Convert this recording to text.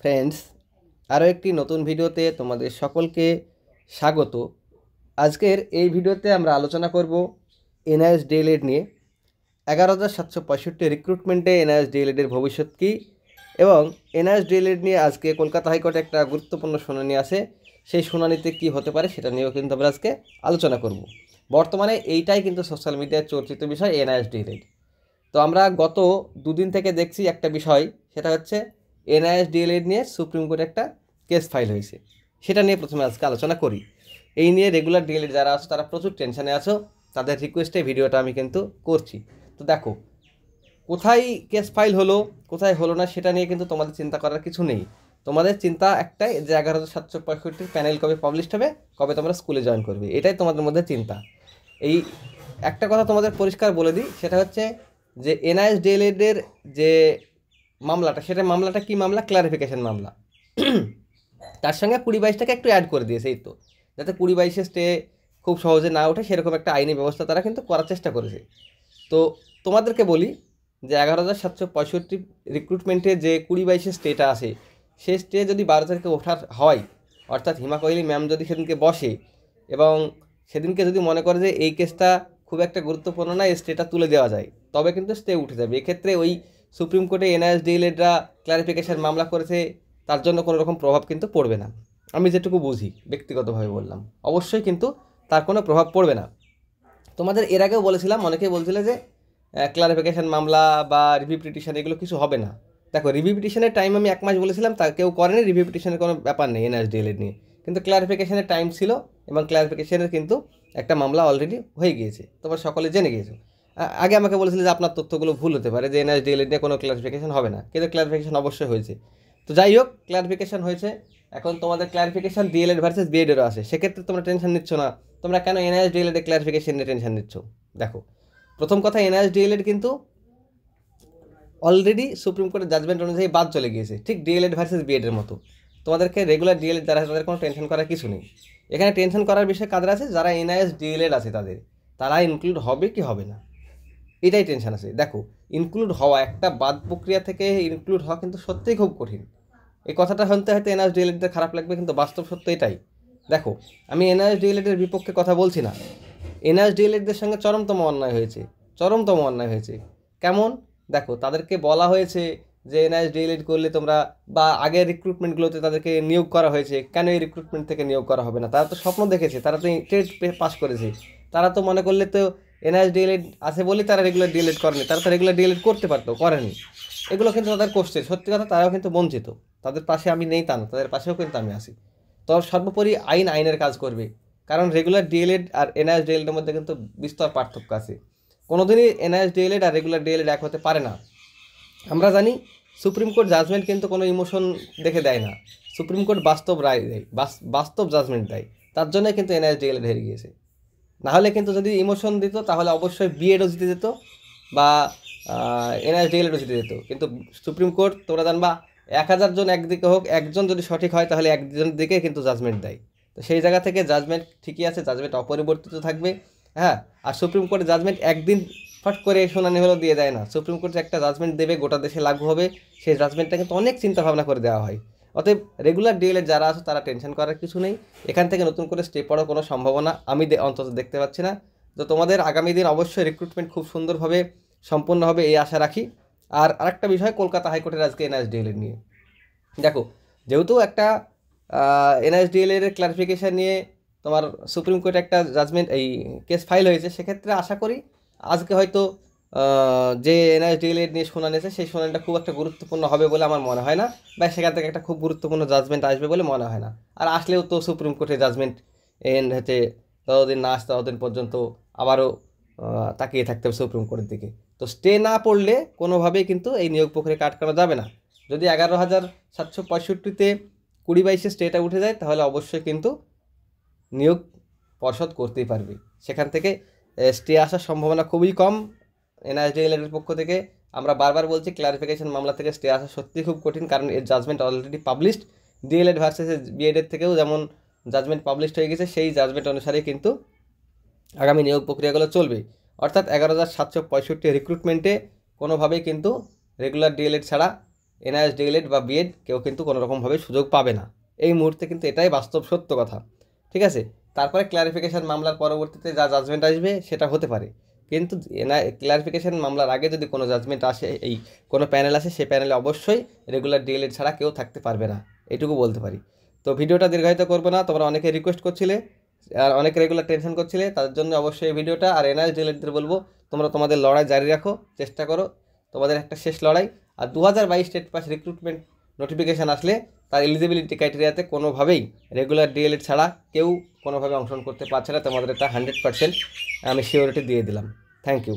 Friends, আরও একটি নতুন ভিডিওতে তোমাদের সকলকে স্বাগত। আজকের এই ভিডিওতে আমরা আলোচনা করব এনআইএস ডিএলএড নিয়ে। 11,765 রিক্রুটমেন্টে এনআইএস ডিএলএডের ভবিষ্যৎ কী এবং এনআইএস ডিএলএড নিয়ে আজকে কলকাতা হাইকোর্টে একটা গুরুত্বপূর্ণ শুনানি আছে, সেই শুনানিতে কী হতে পারে সেটা নিয়েও কিন্তু আমরা আজকে আলোচনা করব। বর্তমানে এইটাই কিন্তু সোশ্যাল মিডিয়ায় চর্চিত বিষয়, এনআইএস ডিএলএড। তো আমরা গত দুদিন থেকে দেখছি একটা বিষয়, সেটা হচ্ছে এনআইএস ডিএলএড নিয়ে সুপ্রিম কোর্টে একটা কেস ফাইল হয়েছে। সেটা নিয়ে প্রথমে আজকে আলোচনা করি। এই নিয়ে রেগুলার ডিএলএড যারা আছো তারা প্রচুর টেনশনে আছো, তাদের রিকোয়েস্টে ভিডিওটা আমি কিন্তু করছি। তো দেখো, কোথায় কেস ফাইল হলো কোথায় হলো না সেটা নিয়ে কিন্তু তোমাদের চিন্তা করার কিছু নেই। তোমাদের চিন্তা একটাই যে 11,765 প্যানেল কবে পাবলিশ হবে, কবে তোমরা স্কুলে জয়েন করবে, এটাই তোমাদের মধ্যে চিন্তা। এই একটা কথা তোমাদের পরিষ্কার বলে দিই, সেটা হচ্ছে যে এনআইএস ডিএলএডের যে মামলাটা, সেটা মামলাটা কি মামলা? ক্লারিফিকেশন মামলা। তার সঙ্গে 20-22টাকে একটু অ্যাড করে দিয়েছে, এই তো, যাতে 20-22 স্টে খুব সহজে না ওঠে সেরকম একটা আইনি ব্যবস্থা তারা কিন্তু করার চেষ্টা করেছে। তো তোমাদেরকে বলি যে 11,765 রিক্রুটমেন্টে যে 20-22 স্টেটা আছে, সেই স্টে যদি 12 তারিখে ওঠার হয়, অর্থাৎ হিমা কোহলি ম্যাম যদি সেদিনকে বসে এবং সেদিনকে যদি মনে করে যে এই কেসটা খুব একটা গুরুত্বপূর্ণ না, এই স্টেটা তুলে দেওয়া যায়, তবে কিন্তু স্টে উঠে যাবে। এক্ষেত্রে ওই সুপ্রিম কোর্টে এনআইএস ডিএলএডরা ক্লারিফিকেশন মামলা করেছে, তার জন্য কোনো রকম প্রভাব কিন্তু পড়বে না। আমি যেটুকু বুঝি, ব্যক্তিগতভাবে বললাম, অবশ্যই কিন্তু তার কোনো প্রভাব পড়বে না। তোমাদের এর আগেও বলেছিলাম, অনেকেই বলছিলে যে ক্লারিফিকেশন মামলা বা রিভিউ পিটিশন এগুলো কিছু হবে না। দেখো, রিভিউ পিটিশনের টাইম আমি 1 মাস বলেছিলাম, তা কেউ করেনি। রিভিউ পিটিশনের কোনো ব্যাপার নেই এনআইএস ডিএলএড নিয়ে, কিন্তু ক্লারিফিকেশনের টাইম ছিল এবং ক্লারিফিকেশনের কিন্তু একটা মামলা অলরেডি হয়ে গিয়েছে, তোমরা সকলে জেনে গিয়েছো। আগে আমাকে বলেছিলে যে আপনার তথ্যগুলো ভুল হতে পারে, যে এনআইএস ডিএলএড নিয়ে কোনো ক্লারিফিকেশন হবে না, কিন্তু ক্লারিফিকেশন অবশ্যই হয়েছে। তো যাই হোক, ক্লারিফিকেশন হয়েছে। এখন তোমাদের ক্লারিফিকেশন ডিএলএড ভার্সেস বিএডেরও আছে, সেক্ষেত্রে তোমরা টেনশন নিচ্ছ না। তোমরা কেন এনআইএস ডিএলএড ক্লারিফিকেশন নিয়ে টেনশন নিচ্ছ? দেখো, প্রথম কথা, এনআইএস ডিএলএড কিন্তু অলরেডি সুপ্রিম কোর্টের জাজমেন্ট অনুযায়ী বাদ চলে গিয়েছে, ঠিক ডিএলএড ভার্সেস বিএডের মতো। তোমাদেরকে রেগুলার ডিএলএড যারা আছে তাদের কোনো টেনশন করার কিছু নেই। এখানে টেনশন করার বিষয় কাদের আছে? যারা এনআইএস ডিএলএড আছে তাদের, তারা ইনক্লুড হবে কি হবে না, এটাই টেনশন আছে। দেখো, ইনক্লুড হওয়া, একটা বাদ প্রক্রিয়া থেকে ইনক্লুড হওয়া কিন্তু সত্যিই খুব কঠিন। এই কথাটা শুনতে হয়তো এনআইএস ডিএলএডদের খারাপ লাগবে, কিন্তু বাস্তব সত্য এটাই। দেখো, আমি এনআইএস ডিএলএডের বিপক্ষে কথা বলছি না। এনআইএস ডিএলএডদের সঙ্গে চরমতম অন্যায় হয়েছে, চরমতম অন্যায় হয়েছে। কেমন? দেখো, তাদেরকে বলা হয়েছে যে এনআইএস ডিএলএড করলে তোমরা, বা আগের রিক্রুটমেন্টগুলোতে তাদেরকে নিয়োগ করা হয়েছে, কেন এই রিক্রুটমেন্ট থেকে নিয়োগ করা হবে না? তারা তো স্বপ্ন দেখেছে, তারা তো টেট পাস করেছে, তারা তো মনে করলে তো এনআইএস ডিএলএড আছে বলেই তারা রেগুলার ডিএলএড করেনি, তারা তো রেগুলার ডিএলএড করতে পারতো, করেনি। এগুলো কিন্তু তাদের কোশ্চেন, সত্যি কথা, তারাও কিন্তু বঞ্চিত। তাদের পাশে আমি নেই তা না, তাদের পাশেও কিন্তু আমি আছি। তো সর্বোপরি আইনের কাজ করবে, কারণ রেগুলার ডিএলএড আর এনআইএস ডিএলএডের মধ্যে কিন্তু বিস্তর পার্থক্য আছে। কোনোদিনই এনআইএস ডিএলএড আর রেগুলার ডিএলএড এক হতে পারে না। আমরা জানি সুপ্রিম কোর্ট জাজমেন্ট কিন্তু কোনো ইমোশন দেখে দেয় না, সুপ্রিম কোর্ট বাস্তব রায় দেয়, বাস্তব জাজমেন্ট দেয়। তার জন্যই কিন্তু এনআইএস ডিএলএড হেরে গিয়েছে। নাহলে কিন্তু যদি ইমোশন দিত তাহলে অবশ্যই বিএডও জিতে যেত বা এনআইএস ডিএলএডও জিতে যেত। কিন্তু সুপ্রিম কোর্ট, তোমরা জানবা, 1000 জন একদিকে হোক, একজন যদি সঠিক হয় তাহলে একজনের দিকে কিন্তু জাজমেন্ট দেয়। তো সেই জায়গা থেকে জাজমেন্ট ঠিকই আছে, জাজমেন্ট অপরিবর্তিত থাকবে। হ্যাঁ, আর সুপ্রিম কোর্টের জাজমেন্ট একদিন ফট করে শুনানি হলো দিয়ে দেয় না। সুপ্রিম কোর্ট একটা জাজমেন্ট দেবে, গোটা দেশে লাগু হবে, সেই জাজমেন্টটা কিন্তু অনেক চিন্তা ভাবনা করে দেওয়া হয়। অতএব রেগুলার ডিএলএড যারা আছে তারা টেনশন করার কিছু নেই। এখান থেকে নতুন করে স্টে পড়ার কোনো সম্ভাবনা আমি অন্তত দেখতে পাচ্ছি না। তো তোমাদের আগামী দিন অবশ্যই রিক্রুটমেন্ট খুব সুন্দরভাবে সম্পন্ন হবে, এই আশা রাখি। আর আরেকটা বিষয়, কলকাতা হাইকোর্টের আজকে এনআইএস ডিএলএড নিয়ে। দেখো, যেহেতু একটা এনআইএস ডিএলএড ক্লারিফিকেশান নিয়ে তোমার সুপ্রিম কোর্টে একটা জাজমেন্ট, এই কেস ফাইল হয়েছে, সেক্ষেত্রে আশা করি আজকে হয়তো যে এনআইএস ডিএলএড নিয়ে শুনানি আছে, সেই শুনানিটা খুব একটা গুরুত্বপূর্ণ হবে বলে আমার মনে হয় না, বা সেখান থেকে একটা খুব গুরুত্বপূর্ণ জাজমেন্ট আসবে বলে মনে হয় না। আর আসলেও তো সুপ্রিম কোর্টের জাজমেন্ট এন্ড হচ্ছে, ততদিন না আসতে ততদিন পর্যন্ত আবারও তাকিয়ে থাকতে হবে সুপ্রিম কোর্টের দিকে। তো স্টে না পড়লে কোনোভাবেই কিন্তু এই নিয়োগ প্রক্রিয়া আটকানো যাবে না। যদি 11,765-তে 20-22 স্টেটা উঠে যায়, তাহলে অবশ্যই কিন্তু নিয়োগ পর্ষদ করতেই পারবে। সেখান থেকে স্টে আসার সম্ভাবনা খুবই কম এনআইএস ডিএলএডের পক্ষ থেকে। আমরা বারবার বলছি, ক্লারিফিকেশন মামলা থেকে স্টে আসা সত্যি খুব কঠিন, কারণ এর judgement already published. DElEd versus বিএডের থেকেও যেমন জাজমেন্ট পাবলিশড হয়ে গেছে, সেই জাজমেন্ট অনুসারেই কিন্তু আগামী নিয়োগ প্রক্রিয়াগুলো চলবে। অর্থাৎ 11,765 রিক্রুটমেন্টে কোনোভাবেই কিন্তু রেগুলার ডিএলএড ছাড়া এনআইএস ডিএলএড বা বিএড কেউ কিন্তু কোনোরকমভাবে সুযোগ পাবে না। এই মুহূর্তে কিন্তু এটাই বাস্তব সত্য কথা, ঠিক আছে। তারপরে ক্লারিফিকেশান মামলার পরবর্তীতে যা জাজমেন্ট আসবে সেটা হতে পারে, কিন্তু ক্লারিফিকেশান মামলার আগে যদি কোনো জাজমেন্ট আসে, এই কোনো প্যানেল আসে, সেই প্যানেলে অবশ্যই রেগুলার ডিএলএড ছাড়া কেউ থাকতে পারবে না, এটুকু বলতে পারি। তো ভিডিওটা দীর্ঘায়িত করবো না, তোমরা অনেকে রিকোয়েস্ট করছিলে আর অনেকে রেগুলার টেনশন করছিলে, তাদের জন্য অবশ্যই এই ভিডিওটা। আর এনআইএস ডিএলএডদের বলবো তোমরা তোমাদের লড়াই জারি রাখো, চেষ্টা করো, তোমাদের একটা শেষ লড়াই। আর 2022 স্টেট পাস রিক্রুটমেন্ট নোটিফিকেশান আসলে তার এলিজিবিলিটি ক্রাইটেরিয়াতে কোনোভাবেই রেগুলার ডিএলএড ছাড়া কেউ কোনোভাবে অংশগ্রহণ করতে পারছে না, তোমাদের এটা 100% আমি সিওরিটি দিয়ে দিলাম। Thank you.